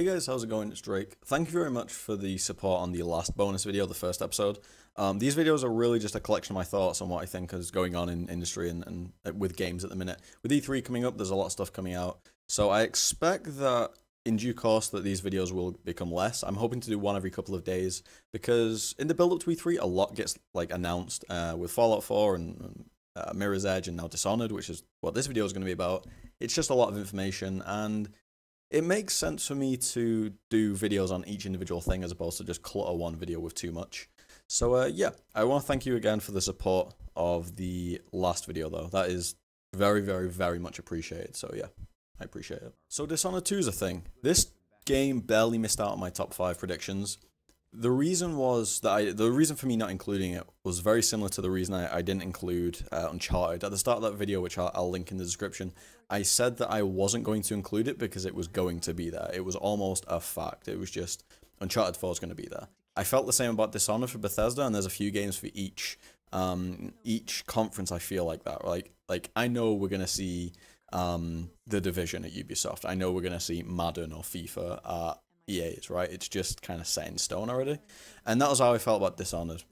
Hey guys, how's it going? It's Drake. Thank you very much for the support on the last bonus video, the first episode. These videos are really just a collection of my thoughts on what I think is going on in industry and with games at the minute. With E3 coming up, there's a lot of stuff coming out. So I expect that in due course that these videos will become less. I'm hoping to do one every couple of days because in the build-up to E3, a lot gets announced with Fallout 4 and Mirror's Edge and now Dishonored, which is what this video is going to be about. It's just a lot of information, and it makes sense for me to do videos on each individual thing as opposed to just clutter one video with too much. So yeah, I want to thank you again for the support of the last video though. That is very, very, very much appreciated. So yeah, I appreciate it. So Dishonored 2 is a thing. This game barely missed out on my top 5 predictions. The reason was that the reason for me not including it was very similar to the reason I didn't include Uncharted. At the start of that video, which I'll link in the description, I said that I wasn't going to include it because it was going to be there. It was almost a fact. It was just Uncharted 4 is going to be there. I felt the same about Dishonored for Bethesda, and there's a few games for each conference. I feel like that. Like I know we're going to see The Division at Ubisoft. I know we're going to see Madden or FIFA at EA's, right? It's just kind of set in stone already. And that was how I felt about Dishonored.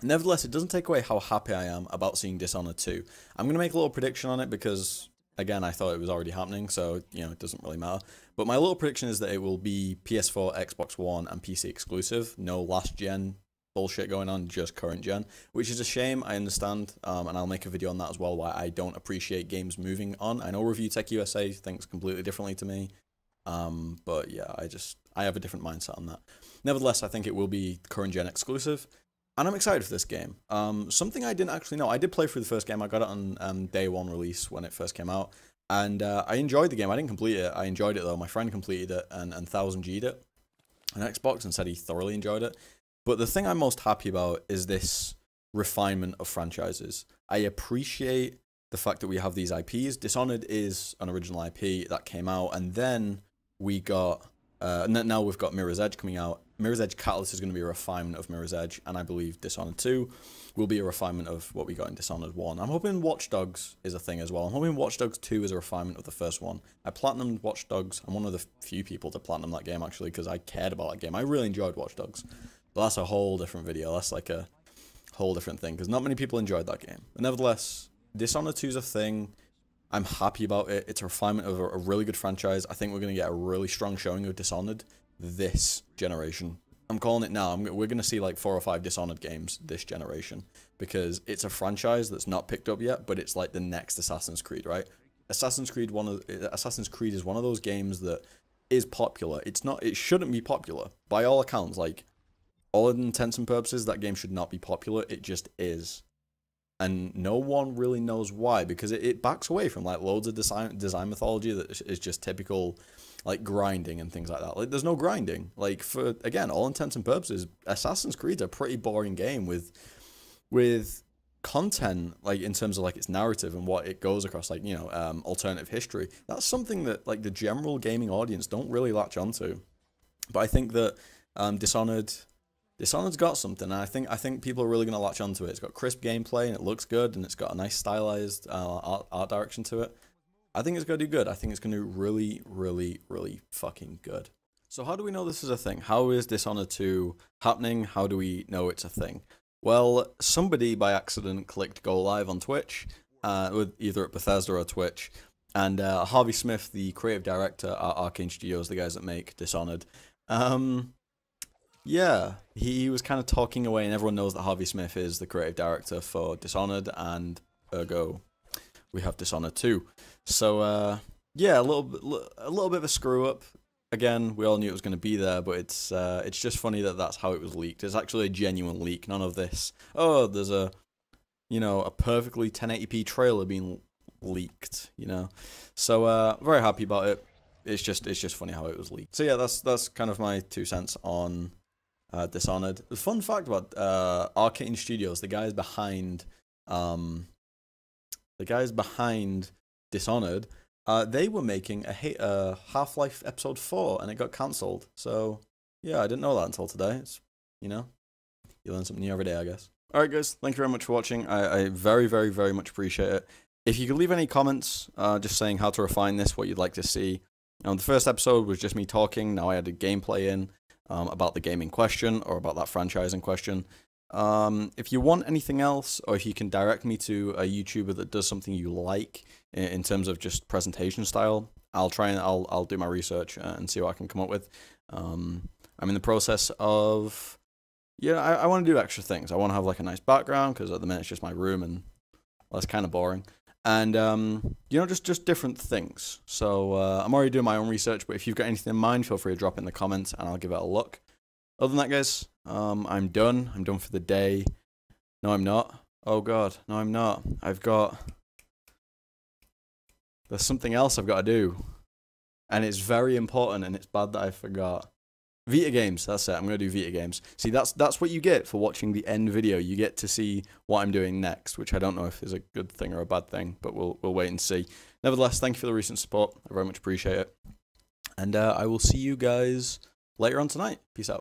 Nevertheless, it doesn't take away how happy I am about seeing Dishonored 2. I'm going to make a little prediction on it because, again, I thought it was already happening, so, you know, it doesn't really matter. But my little prediction is that it will be PS4, Xbox One, and PC exclusive. No last-gen bullshit going on, just current gen, which is a shame, I understand, and I'll make a video on that as well, why I don't appreciate games moving on. I know Review Tech USA thinks completely differently to me. But yeah, I have a different mindset on that. Nevertheless, I think it will be current gen exclusive, and I'm excited for this game. Something I didn't actually know, I did play through the first game. I got it on day one release when it first came out, and I enjoyed the game. I didn't complete it. I enjoyed it though. My friend completed it and 1000G'd it on Xbox and said he thoroughly enjoyed it. But the thing I'm most happy about is this refinement of franchises. I appreciate the fact that we have these IPs. Dishonored is an original IP that came out, and then we got, now we've got Mirror's Edge coming out. Mirror's Edge Catalyst is going to be a refinement of Mirror's Edge, and I believe Dishonored 2 will be a refinement of what we got in Dishonored 1. I'm hoping Watch Dogs is a thing as well. I'm hoping Watch Dogs 2 is a refinement of the first one. I platinumed Watch Dogs. I'm one of the few people to platinum that game, actually, because I cared about that game. I really enjoyed Watch Dogs. But that's a whole different video. That's like a whole different thing, because not many people enjoyed that game. But nevertheless, Dishonored 2 is a thing. I'm happy about it. It's a refinement of a really good franchise. I think we're going to get a really strong showing of Dishonored this generation. I'm calling it now. We're going to see like 4 or 5 Dishonored games this generation because it's a franchise that's not picked up yet, but it's like the next Assassin's Creed, right? Assassin's Creed is one of those games that is popular. It shouldn't be popular. By all accounts, like all intents and purposes, that game should not be popular. It just is. And no one really knows why, because it backs away from like loads of design mythology that is just typical like grinding and things like that. Like there's no grinding. Like for, again, all intents and purposes, Assassin's Creed's a pretty boring game with content, like in terms of like its narrative and what it goes across, like, you know, alternative history. That's something that like the general gaming audience don't really latch onto. But I think that Dishonored's got something, and I think people are really going to latch onto it. It's got crisp gameplay, and it looks good, and it's got a nice stylized art direction to it. I think it's going to do good. I think it's going to do really, really, really fucking good. So how do we know this is a thing? How is Dishonored 2 happening? How do we know it's a thing? Well, somebody by accident clicked go live on Twitch, with either at Bethesda or Twitch, and Harvey Smith, the creative director at Arcane Studios, the guys that make Dishonored, yeah, he was kind of talking away, and everyone knows that Harvey Smith is the creative director for Dishonored, and ergo, we have Dishonored 2. So, yeah, a little bit of a screw up. Again, we all knew it was going to be there, but it's just funny that that's how it was leaked. It's actually a genuine leak. None of this, oh, there's a, you know, a perfectly 1080p trailer being leaked, you know. So, very happy about it. It's just funny how it was leaked. So yeah, that's kind of my 2 cents on Dishonored. The fun fact about Arcane Studios, the guys behind Dishonored, they were making a Half-Life Episode 4, and it got cancelled. So yeah, I didn't know that until today. It's, you know, you learn something new every day, I guess. Alright guys, thank you very much for watching. I very, very, very much appreciate it. If you could leave any comments just saying how to refine this, what you'd like to see, The first episode was just me talking. Now I added gameplay in about the game in question or about that franchise in question. If you want anything else, or if you can direct me to a YouTuber that does something you like in terms of just presentation style, I'll try and I'll do my research and see what I can come up with. I'm in the process of, I want to do extra things. I want to have like a nice background because at the minute it's just my room and that's kind of boring. And just different things. So I'm already doing my own research, but if you've got anything in mind, feel free to drop it in the comments and I'll give it a look. Other than that, guys, I'm done. I'm done for the day. No, I'm not. Oh, God. No, I'm not. There's something else I've got to do. And it's very important, and it's bad that I forgot. Vita games, that's it. I'm going to do Vita games. See, that's what you get for watching the end video. You get to see what I'm doing next, which I don't know if is a good thing or a bad thing, but we'll wait and see. Nevertheless, thank you for the recent support. I very much appreciate it. And I will see you guys later on tonight. Peace out.